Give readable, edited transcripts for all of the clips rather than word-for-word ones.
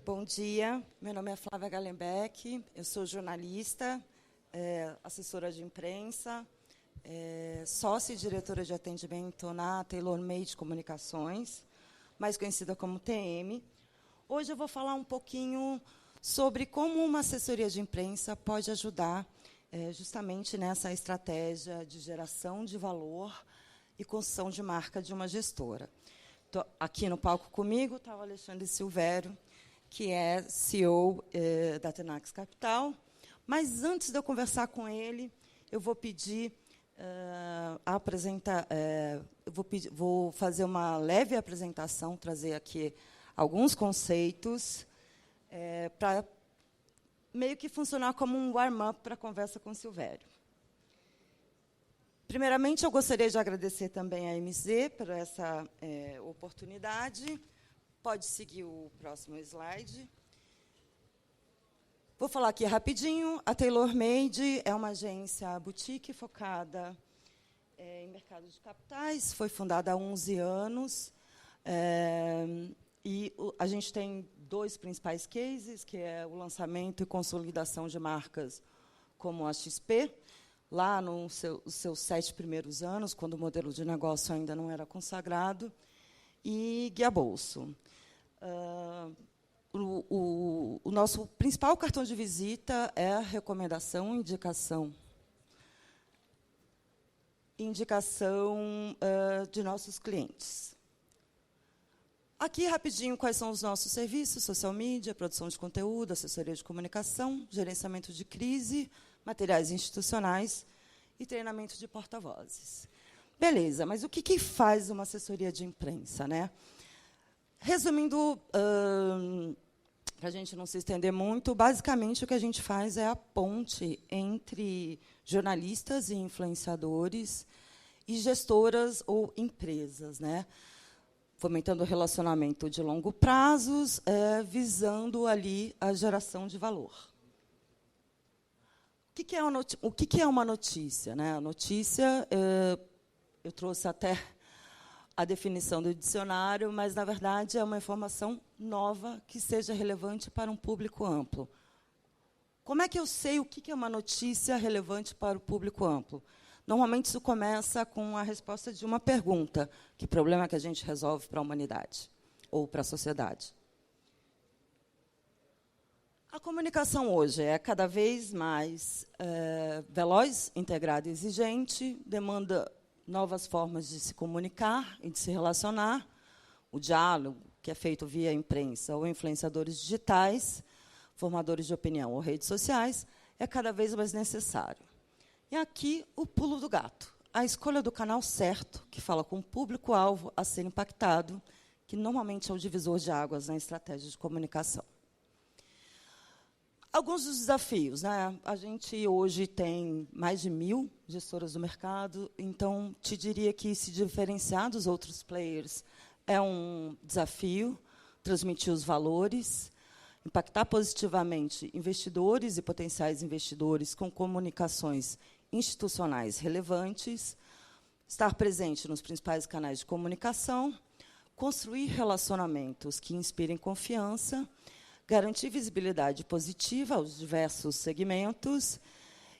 Bom dia, meu nome é Flávia Gallenbeck, eu sou jornalista, assessora de imprensa, sócia e diretora de atendimento na TaylorMade Comunicações, mais conhecida como TM. Hoje eu vou falar um pouquinho sobre como uma assessoria de imprensa pode ajudar justamente nessa estratégia de geração de valor e construção de marca de uma gestora. Aqui no palco comigo está o Alexandre Silvério, que é CEO da Tenax Capital. Mas, antes de eu conversar com ele, eu vou pedir vou fazer uma leve apresentação, trazer aqui alguns conceitos para meio que funcionar como um warm-up para a conversa com o Silvério. Primeiramente, eu gostaria de agradecer também à MZ por essa oportunidade. Pode seguir o próximo slide. Vou falar aqui rapidinho. A TaylorMade é uma agência boutique focada em mercado de capitais. Foi fundada há 11 anos. E a gente tem dois principais cases, que é o lançamento e consolidação de marcas como a XP, lá nos seus 7 primeiros anos, quando o modelo de negócio ainda não era consagrado, e Guia Bolso. O nosso principal cartão de visita é a recomendação, indicação de nossos clientes. Aqui, rapidinho, quais são os nossos serviços: social media, produção de conteúdo, assessoria de comunicação, gerenciamento de crise, materiais institucionais e treinamento de porta-vozes. Beleza, mas o que faz uma assessoria de imprensa, né? Resumindo, para a gente não se estender muito, basicamente o que a gente faz é a ponte entre jornalistas e influenciadores e gestoras ou empresas, né? Fomentando o relacionamento de longo prazo, visando ali a geração de valor. O que é uma notícia, né? A notícia, eu trouxe até a definição do dicionário, mas, na verdade, é uma informação nova que seja relevante para um público amplo. Como é que eu sei o que é uma notícia relevante para o público amplo? Normalmente, isso começa com a resposta de uma pergunta: que problema que a gente resolve para a humanidade ou para a sociedade? A comunicação hoje é cada vez mais veloz, integrada e exigente, demanda novas formas de se comunicar e de se relacionar. O diálogo, que é feito via imprensa ou influenciadores digitais, formadores de opinião ou redes sociais, é cada vez mais necessário. E aqui o pulo do gato: a escolha do canal certo, que fala com o público-alvo a ser impactado, que normalmente é o divisor de águas na estratégia de comunicação. Alguns dos desafios, né? A gente hoje tem mais de 1.000 gestoras do mercado, então te diria que se diferenciar dos outros players é um desafio, transmitir os valores, impactar positivamente investidores e potenciais investidores com comunicações institucionais relevantes, estar presente nos principais canais de comunicação, construir relacionamentos que inspirem confiança, garantir visibilidade positiva aos diversos segmentos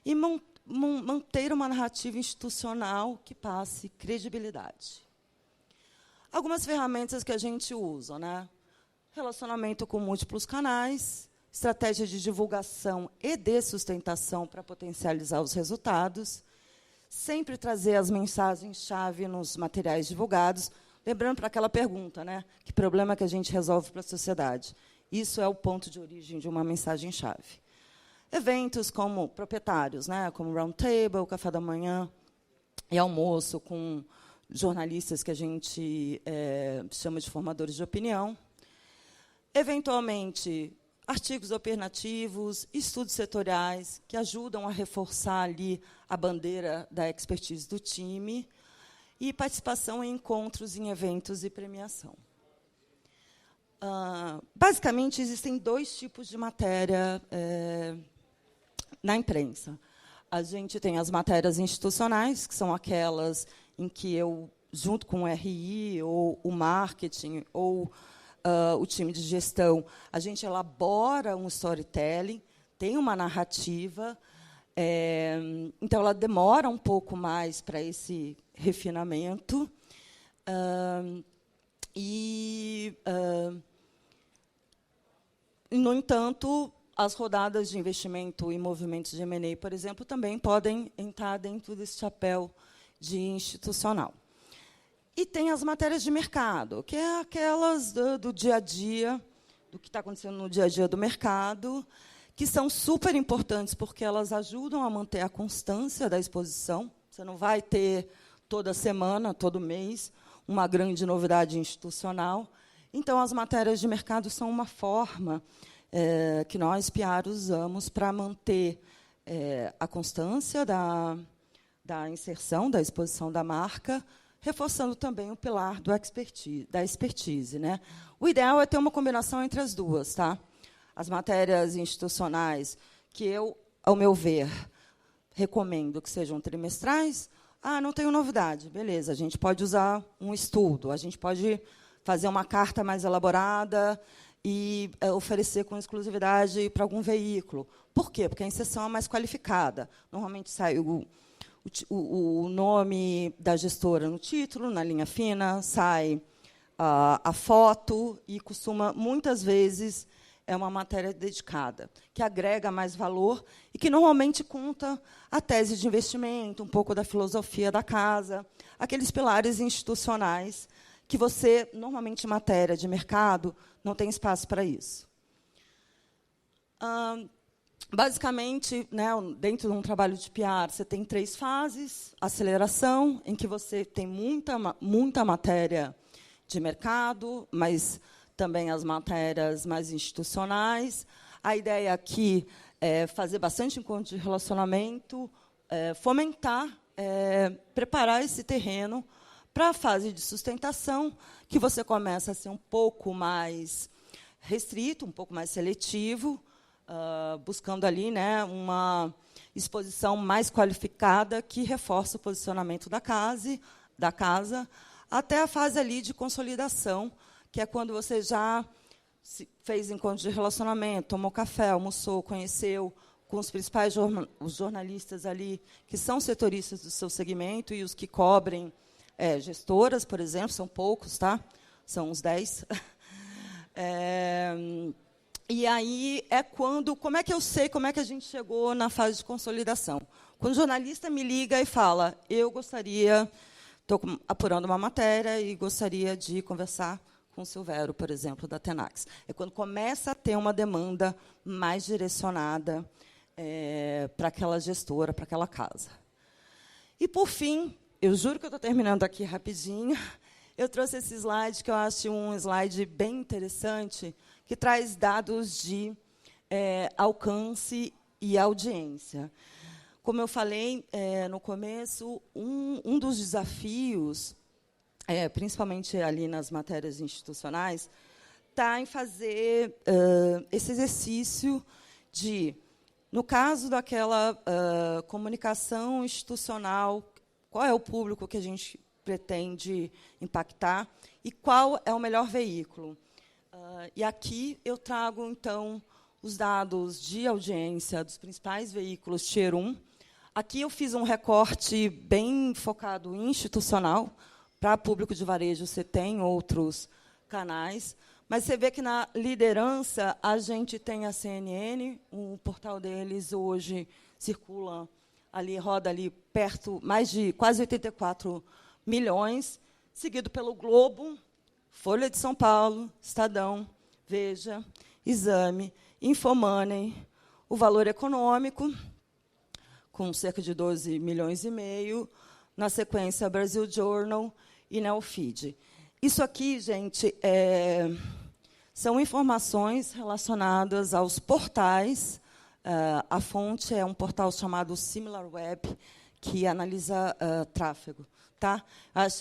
e manter uma narrativa institucional que passe credibilidade. Algumas ferramentas que a gente usa, né? Relacionamento com múltiplos canais, estratégia de divulgação e de sustentação para potencializar os resultados, sempre trazer as mensagens-chave nos materiais divulgados, lembrando para aquela pergunta, né? Que problema que a gente resolve para a sociedade? Isso é o ponto de origem de uma mensagem-chave. Eventos como proprietários, né, como roundtable, café da manhã e almoço, com jornalistas que a gente chama de formadores de opinião. Eventualmente, artigos opinativos, estudos setoriais, que ajudam a reforçar ali a bandeira da expertise do time, e participação em encontros, em eventos e premiação. Basicamente, existem 2 tipos de matéria na imprensa. A gente tem as matérias institucionais, que são aquelas em que eu, junto com o RI, ou o marketing, ou o time de gestão, a gente elabora um storytelling, tem uma narrativa, então ela demora um pouco mais para esse refinamento. No entanto, as rodadas de investimento e movimentos de M&A, por exemplo, também podem entrar dentro desse chapéu de institucional. E tem as matérias de mercado, que é aquelas do dia a dia, do que está acontecendo no dia a dia do mercado, que são super importantes, porque elas ajudam a manter a constância da exposição. Você não vai ter toda semana, todo mês, uma grande novidade institucional. Então, as matérias de mercado são uma forma que nós, PR, usamos para manter a constância da inserção, da exposição da marca, reforçando também o pilar da expertise. Né? O ideal é ter uma combinação entre as duas. Tá? As matérias institucionais, que eu, ao meu ver, recomendo que sejam trimestrais. Não tenho novidade. Beleza, a gente pode usar um estudo, a gente pode fazer uma carta mais elaborada e oferecer com exclusividade para algum veículo. Por quê? Porque a inserção é mais qualificada. Normalmente sai o nome da gestora no título, na linha fina, sai a foto e costuma, muitas vezes, é uma matéria dedicada, que agrega mais valor e que, normalmente, conta a tese de investimento, um pouco da filosofia da casa, aqueles pilares institucionais que você, normalmente, em matéria de mercado, não tem espaço para isso. Basicamente, né, dentro de um trabalho de PR, você tem 3 fases. Aceleração, em que você tem muita matéria de mercado, mas também as matérias mais institucionais. A ideia aqui é fazer bastante encontro de relacionamento, fomentar, preparar esse terreno para a fase de sustentação, que você começa a ser um pouco mais restrito, um pouco mais seletivo, buscando ali, né, uma exposição mais qualificada que reforça o posicionamento da casa, até a fase ali de consolidação, que é quando você já fez encontro de relacionamento, tomou café, almoçou, conheceu com os principais os jornalistas ali, que são setoristas do seu segmento, e os que cobrem gestoras, por exemplo, são poucos, tá? São uns 10. E aí é como é que eu sei como é que a gente chegou na fase de consolidação? Quando o jornalista me liga e fala, estou apurando uma matéria e gostaria de conversar com o Silvério, por exemplo, da Tenax. É quando começa a ter uma demanda mais direcionada para aquela gestora, para aquela casa. E, por fim, eu juro que eu estou terminando aqui rapidinho, eu trouxe esse slide, que eu acho um slide bem interessante, que traz dados de alcance e audiência. Como eu falei no começo, um dos desafios, principalmente ali nas matérias institucionais, está em fazer esse exercício de, no caso daquela comunicação institucional, qual é o público que a gente pretende impactar e qual é o melhor veículo. E aqui eu trago, então, os dados de audiência dos principais veículos Tier 1. Aqui eu fiz um recorte bem focado em institucional. Para público de varejo, você tem outros canais. Mas você vê que, na liderança, a gente tem a CNN. O portal deles, hoje, circula ali, roda ali perto, mais de quase 84 milhões, seguido pelo Globo, Folha de São Paulo, Estadão, Veja, Exame, Infomoney, o Valor Econômico, com cerca de 12 milhões e meio, na sequência, Brasil Journal e Neofeed. Isso aqui, gente, são informações relacionadas aos portais. A fonte é um portal chamado SimilarWeb, que analisa tráfego. Tá?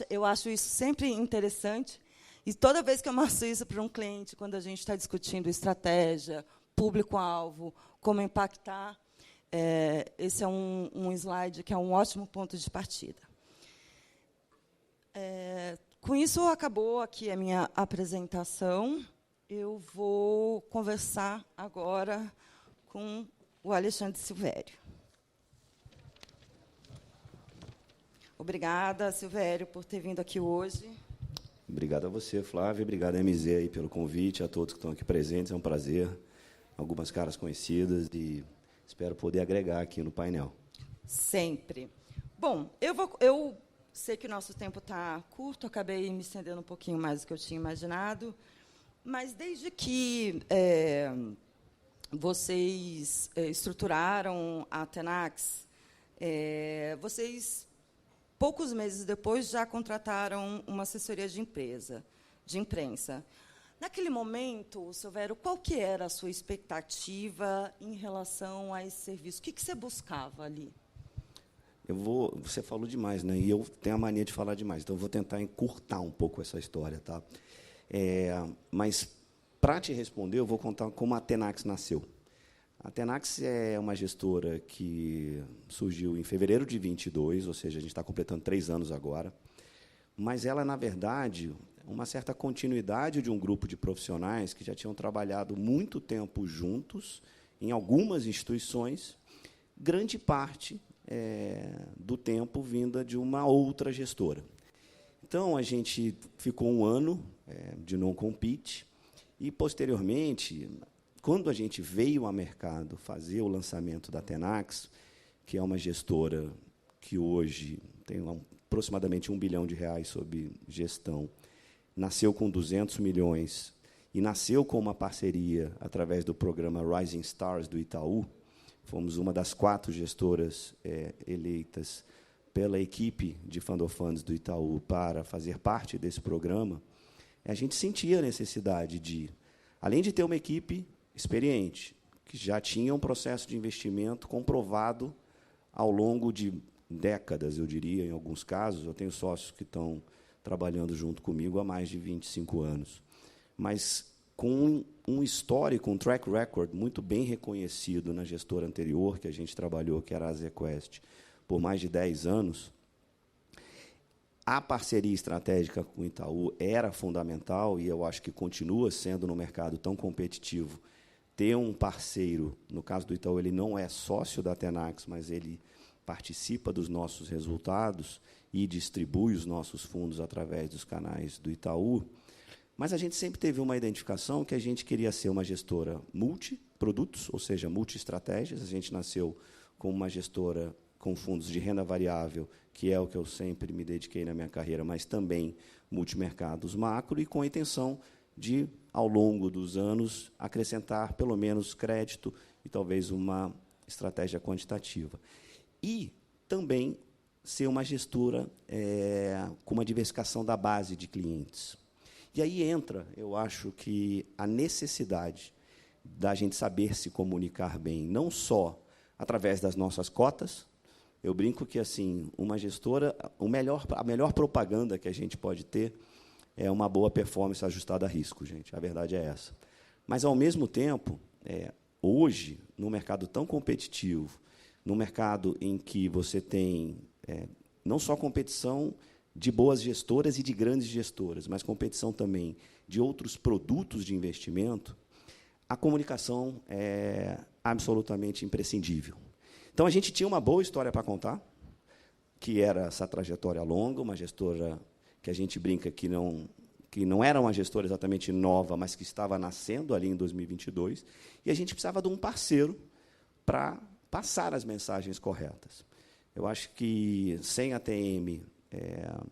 Eu acho isso sempre interessante. E toda vez que eu mostro isso para um cliente, quando a gente está discutindo estratégia, público-alvo, como impactar, esse é um slide que é um ótimo ponto de partida. Com isso, acabou aqui a minha apresentação. Eu vou conversar agora com o Alexandre Silvério. Obrigada, Silvério, por ter vindo aqui hoje. Obrigado a você, Flávia. Obrigado, MZ, aí, pelo convite, a todos que estão aqui presentes. É um prazer. Algumas caras conhecidas e espero poder agregar aqui no painel. Sempre. Bom, eu sei que o nosso tempo está curto, acabei me estendendo um pouquinho mais do que eu tinha imaginado, mas desde que vocês estruturaram a Tenax, vocês, poucos meses depois, já contrataram uma assessoria de imprensa. Naquele momento, Silvério, qual que era a sua expectativa em relação a esse serviço? O que você buscava ali? Você falou demais, né? E eu tenho a mania de falar demais, então eu vou tentar encurtar um pouco essa história, tá? Mas, para te responder, eu vou contar como a Tenax nasceu. A Tenax é uma gestora que surgiu em fevereiro de 22, ou seja, a gente está completando 3 anos agora, mas ela, na verdade, uma certa continuidade de um grupo de profissionais que já tinham trabalhado muito tempo juntos em algumas instituições, grande parte do tempo vinda de uma outra gestora. Então, a gente ficou 1 ano de non-compete e, posteriormente, quando a gente veio ao mercado fazer o lançamento da Tenax, que é uma gestora que hoje tem aproximadamente R$ 1 bilhão sob gestão, nasceu com 200 milhões e nasceu com uma parceria através do programa Rising Stars do Itaú. Fomos uma das 4 gestoras eleitas pela equipe de Fund of Funds do Itaú para fazer parte desse programa. A gente sentia a necessidade de, além de ter uma equipe experiente, que já tinha um processo de investimento comprovado ao longo de décadas, eu diria, em alguns casos. Eu tenho sócios que estão trabalhando junto comigo há mais de 25 anos. Mas com um histórico, um track record muito bem reconhecido na gestora anterior, que a gente trabalhou, que era a ZQuest, por mais de 10 anos, a parceria estratégica com o Itaú era fundamental, e eu acho que continua sendo, no mercado tão competitivo, ter um parceiro. No caso do Itaú, ele não é sócio da Tenax, mas ele participa dos nossos resultados e distribui os nossos fundos através dos canais do Itaú. Mas a gente sempre teve uma identificação que a gente queria ser uma gestora multi-produtos, ou seja, multi-estratégias. A gente nasceu como uma gestora com fundos de renda variável, que é o que eu sempre me dediquei na minha carreira, mas também multimercados macro, e com a intenção de, ao longo dos anos, acrescentar pelo menos crédito e talvez uma estratégia quantitativa. E também ser uma gestora com uma diversificação da base de clientes. E aí entra, eu acho, que a necessidade da gente saber se comunicar bem, não só através das nossas cotas. Eu brinco que, assim, uma gestora, a melhor propaganda que a gente pode ter é uma boa performance ajustada a risco, gente. A verdade é essa. Mas, ao mesmo tempo, hoje, num mercado tão competitivo, num mercado em que você tem não só competição de boas gestoras e de grandes gestoras, mas competição também de outros produtos de investimento, a comunicação é absolutamente imprescindível. Então, a gente tinha uma boa história para contar, que era essa trajetória longa, uma gestora que a gente brinca que não era uma gestora exatamente nova, mas que estava nascendo ali em 2022, e a gente precisava de um parceiro para passar as mensagens corretas. Eu acho que, sem a TM,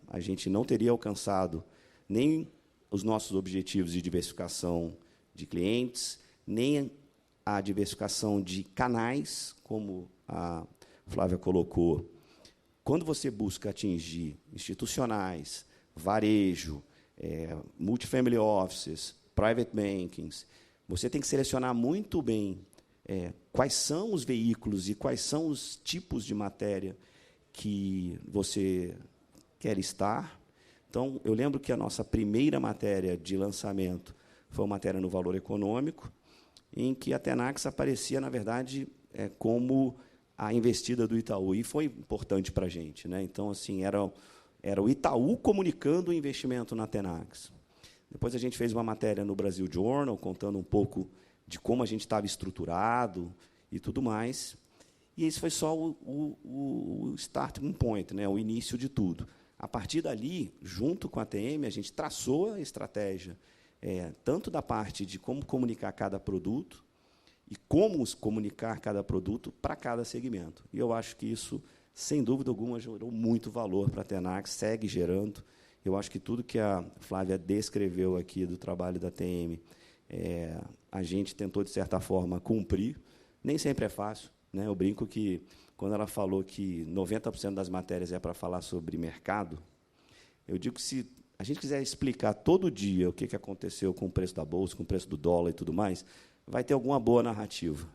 a gente não teria alcançado nem os nossos objetivos de diversificação de clientes, nem a diversificação de canais, como a Flávia colocou. Quando você busca atingir institucionais, varejo, multifamily offices, private bankings, você tem que selecionar muito bem quais são os veículos e quais são os tipos de matéria que você quer estar. Então, eu lembro que a nossa primeira matéria de lançamento foi uma matéria no Valor Econômico, em que a Tenax aparecia, na verdade, como a investida do Itaú, e foi importante para a gente, né? Então, assim, era o Itaú comunicando o investimento na Tenax. Depois a gente fez uma matéria no Brasil Journal, contando um pouco de como a gente estava estruturado e tudo mais. E esse foi só o starting point, né, o início de tudo. A partir dali, junto com a TM, a gente traçou a estratégia, tanto da parte de como comunicar cada produto e como comunicar cada produto para cada segmento. E eu acho que isso, sem dúvida alguma, gerou muito valor para a Tenax, segue gerando. Eu acho que tudo que a Flávia descreveu aqui do trabalho da TM, a gente tentou, de certa forma, cumprir. Nem sempre é fácil, né? Eu brinco que, quando ela falou que 90% das matérias é para falar sobre mercado, eu digo que, se a gente quiser explicar todo dia o que aconteceu com o preço da bolsa, com o preço do dólar e tudo mais, vai ter alguma boa narrativa.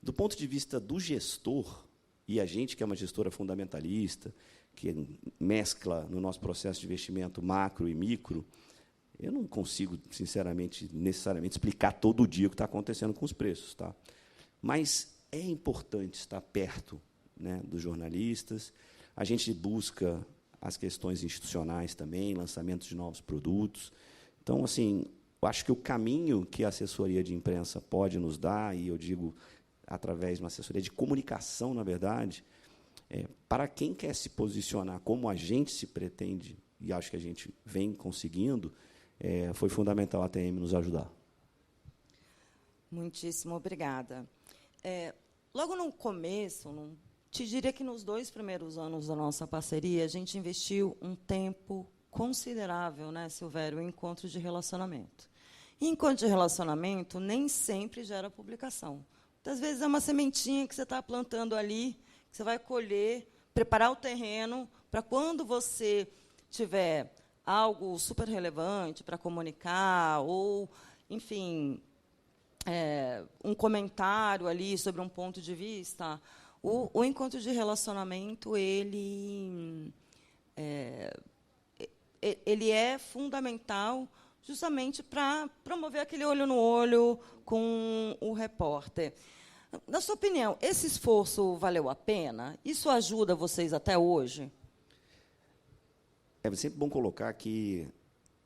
Do ponto de vista do gestor, e a gente, que é uma gestora fundamentalista, que mescla no nosso processo de investimento macro e micro, eu não consigo, sinceramente, necessariamente explicar todo dia o que está acontecendo com os preços, tá? Mas é importante estar perto, né, dos jornalistas. A gente busca as questões institucionais também, lançamentos de novos produtos. Então, assim, eu acho que o caminho que a assessoria de imprensa pode nos dar, e eu digo através de uma assessoria de comunicação, na verdade, para quem quer se posicionar como a gente se pretende, e acho que a gente vem conseguindo, foi fundamental a TM nos ajudar. Muitíssimo obrigada. Logo no começo, te diria que nos 2 primeiros anos da nossa parceria, a gente investiu um tempo considerável, né, Silvério, em encontro de relacionamento. E encontro de relacionamento nem sempre gera publicação. Muitas vezes é uma sementinha que você está plantando ali, que você vai colher, preparar o terreno para, quando você tiver algo super relevante para comunicar, ou, enfim, um comentário ali sobre um ponto de vista, o encontro de relacionamento ele é fundamental justamente para promover aquele olho no olho com o repórter. Na sua opinião, esse esforço valeu a pena? Isso ajuda vocês até hoje? É sempre bom colocar que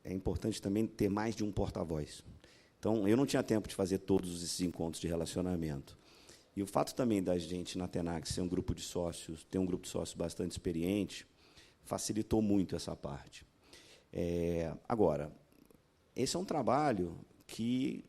é importante também ter mais de um porta-voz. Então, eu não tinha tempo de fazer todos esses encontros de relacionamento. E o fato também da gente, na Tenax, ser um grupo de sócios, ter um grupo de sócios bastante experiente, facilitou muito essa parte. Agora, esse é um trabalho que,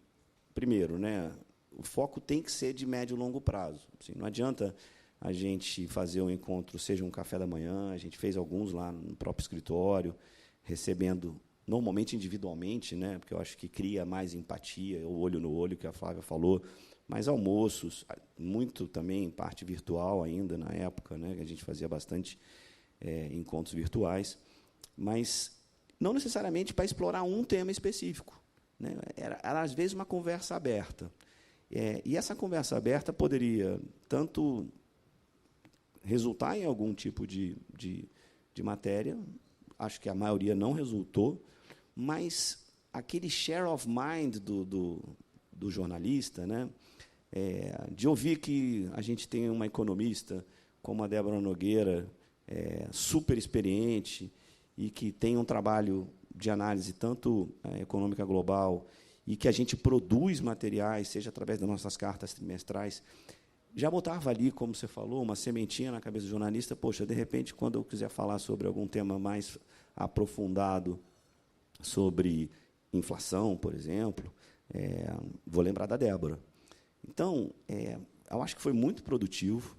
primeiro, né, o foco tem que ser de médio e longo prazo. Assim, não adianta a gente fazer um encontro, seja um café da manhã, a gente fez alguns lá no próprio escritório, recebendo, normalmente individualmente, né, porque eu acho que cria mais empatia, o olho no olho, que a Flávia falou, mas almoços, muito também parte virtual ainda, na época, né, que a gente fazia bastante encontros virtuais, mas não necessariamente para explorar um tema específico, né, era, às vezes, uma conversa aberta. E essa conversa aberta poderia tanto resultar em algum tipo de matéria, acho que a maioria não resultou, mas aquele share of mind do jornalista, né, de ouvir que a gente tem uma economista como a Débora Nogueira, super experiente, e que tem um trabalho de análise tanto econômica global, e que a gente produz materiais, seja através das nossas cartas trimestrais, já botava ali, como você falou, uma sementinha na cabeça do jornalista. Poxa, de repente, quando eu quiser falar sobre algum tema mais aprofundado, sobre inflação, por exemplo, vou lembrar da Débora. Então, eu acho que foi muito produtivo.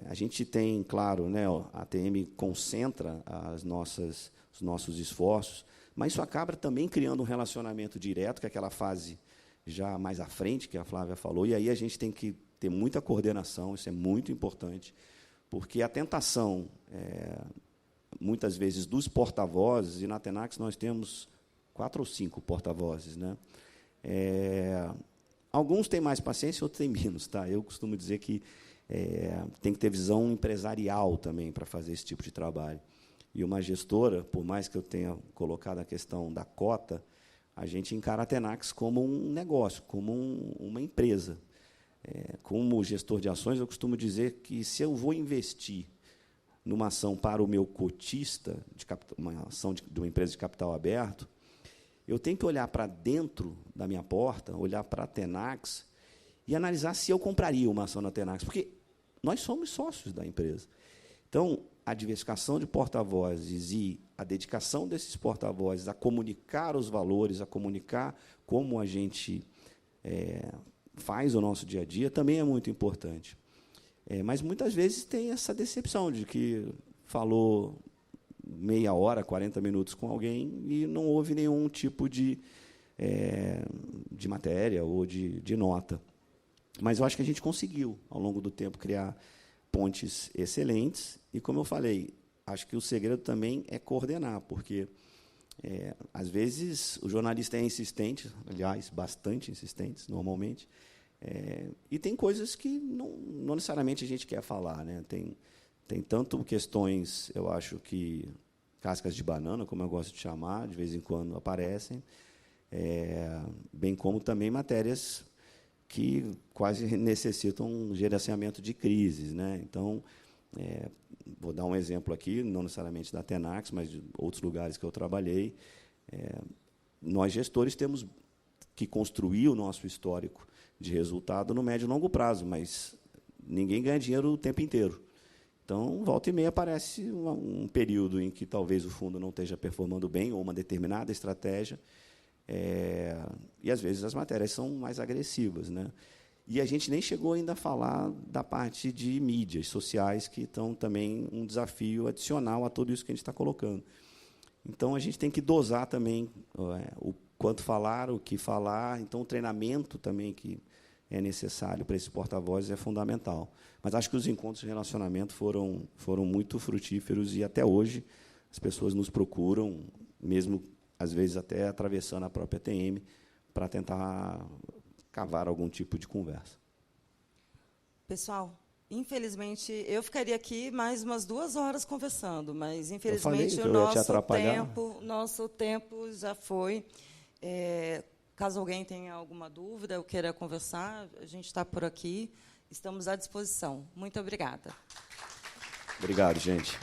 A gente tem, claro, né, a TM concentra os nossos esforços, mas isso acaba também criando um relacionamento direto, que é aquela fase já mais à frente, que a Flávia falou, e aí a gente tem que ter muita coordenação, isso é muito importante, porque a tentação, muitas vezes, dos porta-vozes, e na Tenax nós temos 4 ou 5 porta-vozes, né? Alguns têm mais paciência, outros têm menos. Tá? Eu costumo dizer que tem que ter visão empresarial também para fazer esse tipo de trabalho. E uma gestora, por mais que eu tenha colocado a questão da cota, a gente encara a Tenax como um negócio, como uma empresa. Como gestor de ações, eu costumo dizer que, se eu vou investir numa ação para o meu cotista, uma ação de uma empresa de capital aberto, eu tenho que olhar para dentro da minha porta, olhar para a Tenax e analisar se eu compraria uma ação na Tenax, porque nós somos sócios da empresa. Então, a diversificação de porta-vozes e a dedicação desses porta-vozes a comunicar os valores, a comunicar como a gente faz o nosso dia a dia, também é muito importante. Mas, muitas vezes, tem essa decepção de que falou meia hora, 40 minutos com alguém e não houve nenhum tipo de matéria ou de nota. Mas eu acho que a gente conseguiu, ao longo do tempo, criar pontes excelentes. E, como eu falei, acho que o segredo também é coordenar, porque, às vezes, o jornalista é insistente, aliás, bastante insistente, normalmente, e tem coisas que não necessariamente a gente quer falar, né? Tem tanto questões, eu acho que cascas de banana, como eu gosto de chamar, de vez em quando aparecem, bem como também matérias que quase necessitam um gerenciamento de crises, né? Então, vou dar um exemplo aqui, não necessariamente da Tenax, mas de outros lugares que eu trabalhei. Nós, gestores, temos que construir o nosso histórico de resultado no médio e longo prazo, mas ninguém ganha dinheiro o tempo inteiro. Então, volta e meia aparece um período em que talvez o fundo não esteja performando bem, ou uma determinada estratégia, e, às vezes, as matérias são mais agressivas, né? E a gente nem chegou ainda a falar da parte de mídias sociais, que estão também um desafio adicional a tudo isso que a gente está colocando. Então, a gente tem que dosar também o quanto falar, o que falar. Então, o treinamento também que é necessário para esse porta-voz é fundamental. Mas acho que os encontros de relacionamento foram muito frutíferos e, até hoje, as pessoas nos procuram, mesmo, às vezes, até atravessando a própria TM, para tentar cavar algum tipo de conversa. Pessoal, infelizmente, eu ficaria aqui mais umas 2 horas conversando, mas, infelizmente, o nosso tempo já foi. Caso alguém tenha alguma dúvida ou queira conversar, a gente está por aqui, estamos à disposição. Muito obrigada. Obrigado, gente.